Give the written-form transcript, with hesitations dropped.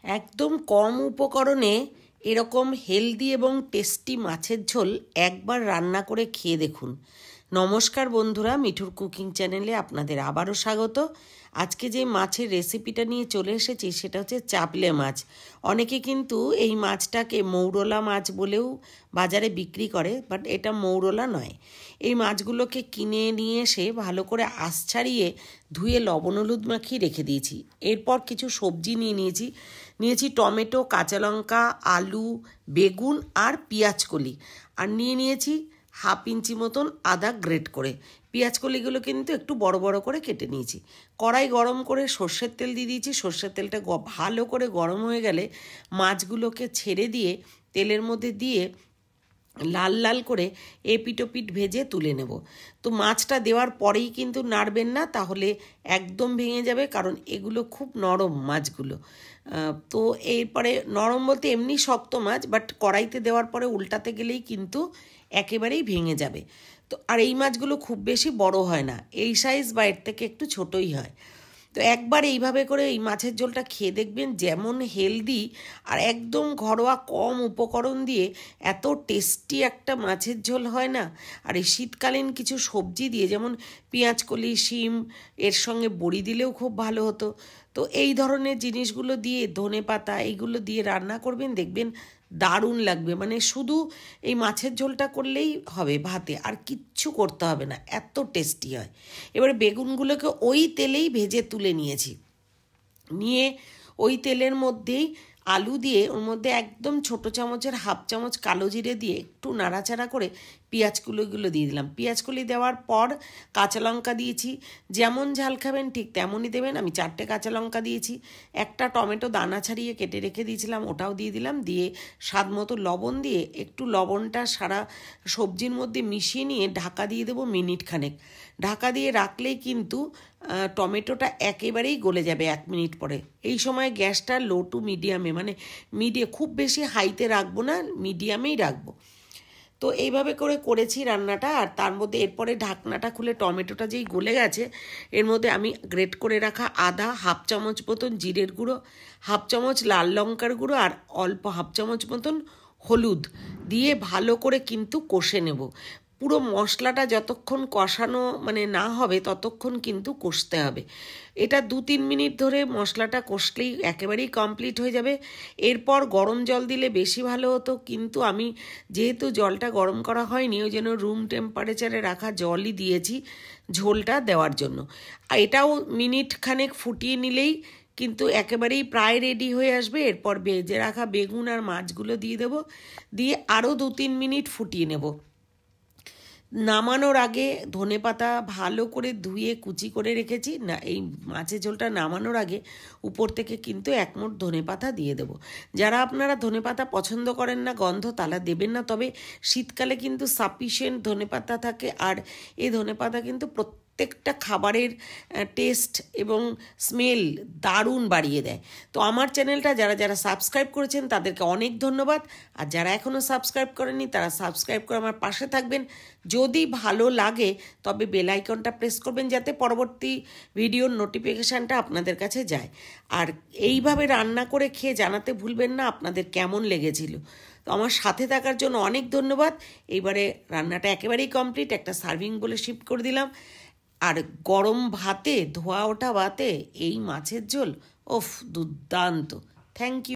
একদম কম উপকরণে এরকম হেলদি এবং টেস্টি মাছের ঝোল একবার রান্না করে খেয়ে দেখুন। নমস্কার বন্ধুরা, মিঠুর কুকিং চ্যানেলে আপনাদের আবারও স্বাগত। আজকে যে মাছের রেসিপিটা নিয়ে চলে এসেছি সেটা হচ্ছে চাপলে মাছ। অনেকে কিন্তু এই মাছটাকে মৌরলা মাছ বলেও বাজারে বিক্রি করে, বাট এটা মৌরলা নয়। এই মাছগুলোকে কিনে নিয়ে এসে ভালো করে আঁশ ছাড়িয়ে ধুয়ে লবণ হলুদ মাখিয়ে রেখে দিয়েছি। এরপর কিছু সবজি নিয়েছি টমেটো, কাঁচা লঙ্কা, আলু, বেগুন আর পেঁয়াজকলি, আর নিয়েছি হাফ ইঞ্চি মতন আদা গ্রেট করে। পেঁয়াজকলিগুলো কিন্তু একটু বড় বড় করে কেটে নিয়েছি। কড়াই গরম করে সর্ষের তেল দিয়ে দিয়েছি। সর্ষের তেলটা ভালো করে গরম হয়ে গেলে মাছগুলোকে ছেড়ে দিয়ে তেলের মধ্যে দিয়ে লাল লাল করে এপিটোপিট ভেজে তুলে নেব। তো মাছটা দেওয়ার পরেই কিন্তু নাড়বেন না, তাহলে একদম ভেঙে যাবে, কারণ এগুলো খুব নরম মাছগুলো। তো এরপরে নরম বলতে এমনি শক্ত মাছ, বাট কড়াইতে দেওয়ার পরে উল্টাতে গেলেই কিন্তু একেবারেই ভেঙে যাবে। তো আর এই মাছগুলো খুব বেশি বড় হয় না, এই সাইজ বা এর থেকে একটু ছোটই হয়। তো একবার এইভাবে করে এই মাছের ঝোলটা খেয়ে দেখবেন, যেমন হেলদি আর একদম ঘরোয়া কম উপকরণ দিয়ে এত টেস্টি একটা মাছের ঝোল হয় না। আর এই শীতকালীন কিছু সবজি দিয়ে, যেমন পেঁয়াজকলি, শিম, এর সঙ্গে বড়ি দিলেও খুব ভালো হতো। তো এই ধরনের জিনিসগুলো দিয়ে, ধনেপাতা, এইগুলো দিয়ে রান্না করবেন, দেখবেন দারুণ লাগবে। মানে শুধু এই মাছের ঝোলটা করলেই হবে ভাতে, আর কিচ্ছু করতে হবে না, এত টেস্টি হয়। এবারে বেগুনগুলোকে ওই তেলেই ভেজে তুলে নিয়ে ওই তেলের মধ্যেই আলু দিয়ে, ওর মধ্যে একদম ছোটো চামচের হাফ চামচ কালো জিরে দিয়ে একটু নাড়াচাড়া করে পেঁয়াজগুলো দিয়ে দিলাম। পেঁয়াজকলি দেওয়ার পর কাঁচা লঙ্কা দিয়েছি, যেমন ঝাল খাবেন ঠিক তেমনই দেবেন। আমি 4টে কাঁচা লঙ্কা দিয়েছি। একটা টমেটো দানা ছাড়িয়ে কেটে রেখে দিয়েছিলাম, ওটাও দিয়ে দিলাম। দিয়ে স্বাদ মতো লবণ দিয়ে একটু লবণটা সারা সবজির মধ্যে মিশিয়ে নিয়ে ঢাকা দিয়ে দেবো মিনিট খানেক। ঢাকা দিয়ে রাখলেই কিন্তু টমেটোটা একেবারেই গলে যাবে 1 মিনিট পরে। এই সময় গ্যাসটা লো টু মিডিয়ামে, মানে খুব বেশি হাইতে রাখবো না, মিডিয়ামেই রাখবো। তো এইভাবে করেছি রান্নাটা। আর তার মধ্যে এরপরে ঢাকনাটা খুলে টমেটোটা যেই গলে গেছে, এর মধ্যে আমি গ্রেট করে রাখা আদা, হাফ চামচ মতন জিরের গুঁড়ো, হাফ চামচ লাল লঙ্কার গুঁড়ো আর অল্প হাফ চামচ মতন হলুদ দিয়ে ভালো করে কিন্তু কষে নেব। পুরো মশলাটা যতক্ষণ কষানো না হবে ততক্ষণ কিন্তু কষতে হবে। এটা 2-3 মিনিট ধরে মশলাটা কষলেই একেবারেই কমপ্লিট হয়ে যাবে। এরপর গরম জল দিলে বেশি ভালো হতো, কিন্তু আমি যেহেতু জলটা গরম করা হয়নি, ওই জন্য রুম টেম্পারেচারে রাখা জলই দিয়েছি ঝোলটা দেওয়ার জন্য। আর এটাও মিনিট খানেক ফুটিয়ে নিলেই কিন্তু একেবারেই প্রায় রেডি হয়ে আসবে। এরপর ভেজে রাখা বেগুন আর মাছগুলো দিয়ে দেবো, দিয়ে আরও 2-3 মিনিট ফুটিয়ে নেব। নামানোর আগে ধনেপাতা ভালো করে ধুয়ে কুচি করে রেখেছি না, এই মাছের ঝোলটা নামানোর আগে উপর থেকে কিন্তু 1 মুঠ ধনেপাতা দিয়ে দেবো। যারা আপনারা ধনেপাতা পছন্দ করেন না গন্ধ, তারা দেবেন না, তবে শীতকালে কিন্তু সাফিসিয়েন্ট ধনেপাতা থাকে, আর এই ধনেপাতা কিন্তু প্রত্যেকটা খাবারের টেস্ট এবং স্মেল দারুণ বাড়িয়ে দেয়। তো আমার চ্যানেলটা যারা সাবস্ক্রাইব করেছেন তাদেরকে অনেক ধন্যবাদ, আর যারা এখনও সাবস্ক্রাইব করেননি তারা সাবস্ক্রাইব করে আমার পাশে থাকবেন। যদি ভালো লাগে তবে বেল আইকনটা প্রেস করবেন, যাতে পরবর্তী ভিডিওর নোটিফিকেশানটা আপনাদের কাছে যায়। আর এইভাবে রান্না করে খেয়ে জানাতে ভুলবেন না আপনাদের কেমন লেগেছিল। তো আমার সাথে থাকার জন্য অনেক ধন্যবাদ। এইবারে রান্নাটা একেবারেই কমপ্লিট, একটা সার্ভিং বলে শিফট করে দিলাম। আর গরম ভাতে, ধোয়া ওঠা ভাতে এই মাছের ঝোল, ওফ, দুর্দান্ত। Thank you.